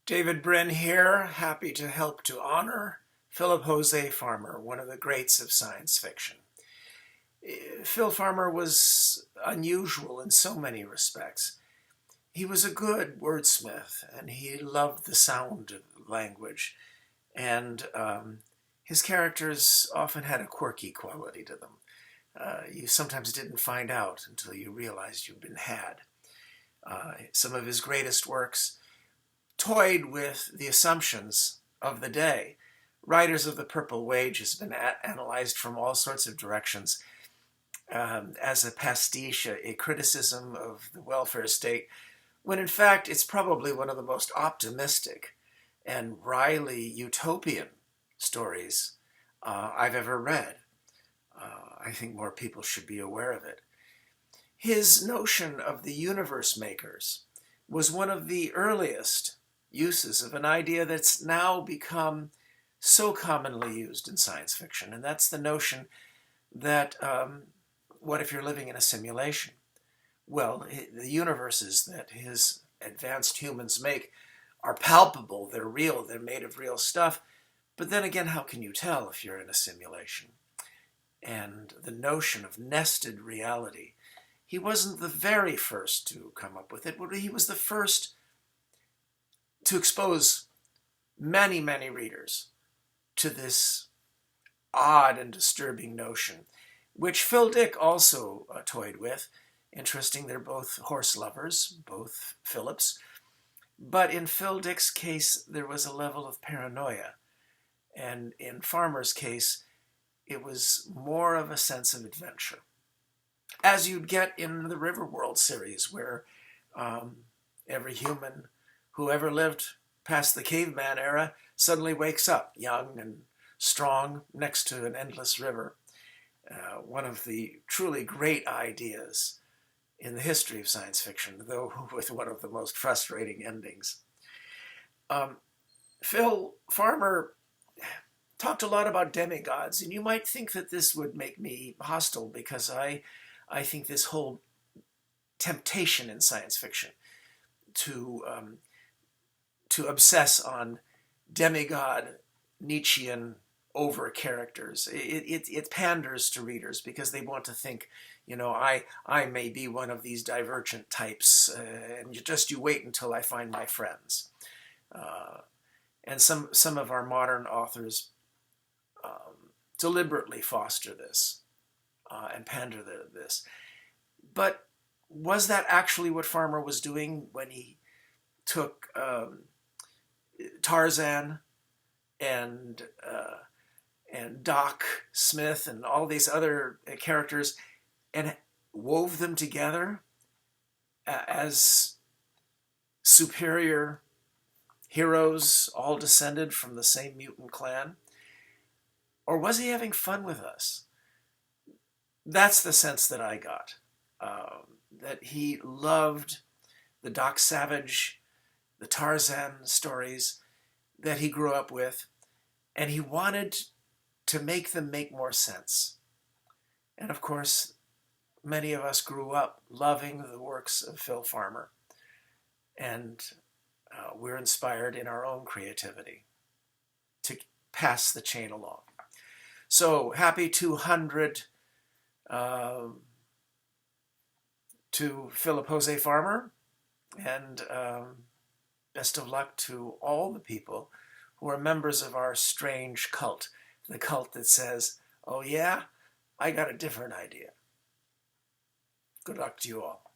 David Brin here, happy to help to honor Philip Jose Farmer, one of the greats of science fiction. Phil Farmer was unusual in so many respects. He was a good wordsmith, and he loved the sound of language, and his characters often had a quirky quality to them. You sometimes didn't find out until you realized you'd been had. Some of his greatest works toyed with the assumptions of the day. Riders of the Purple Wage has been analyzed from all sorts of directions as a pastiche, a criticism of the welfare state, when in fact it's probably one of the most optimistic and wryly utopian stories I've ever read. I think more people should be aware of it. His notion of the universe makers was one of the earliest uses of an idea that's now become so commonly used in science fiction, and that's the notion that what if you're living in a simulation? Well, the universes that his advanced humans make are palpable, they're real, they're made of real stuff, but then again, how can you tell if you're in a simulation? And the notion of nested reality, he wasn't the very first to come up with it, but he was the first to expose many, many readers to this odd and disturbing notion, which Phil Dick also toyed with. Interesting, they're both horse lovers, both Phillips. But in Phil Dick's case, there was a level of paranoia. And in Farmer's case, it was more of a sense of adventure, as you'd get in the Riverworld series, where every human who ever lived past the caveman era suddenly wakes up young and strong next to an endless river. One of the truly great ideas in the history of science fiction, though with one of the most frustrating endings. Phil Farmer talked a lot about demigods, and you might think that this would make me hostile because I think this whole temptation in science fiction to obsess on demigod Nietzschean over characters, it panders to readers because they want to think, I may be one of these divergent types, and you wait until I find my friends. And some of our modern authors deliberately foster this and pander this. But was that actually what Farmer was doing when he took Tarzan and Doc Smith and all these other characters and wove them together as superior heroes, all descended from the same mutant clan? Or was he having fun with us? That's the sense that I got. That he loved the Doc Savage, the Tarzan stories that he grew up with, and he wanted to make them make more sense. And of course, many of us grew up loving the works of Phil Farmer, and we're inspired in our own creativity to pass the chain along. So happy 200 to Philip Jose Farmer, and best of luck to all the people who are members of our strange cult, the cult that says, oh yeah, I got a different idea. Good luck to you all.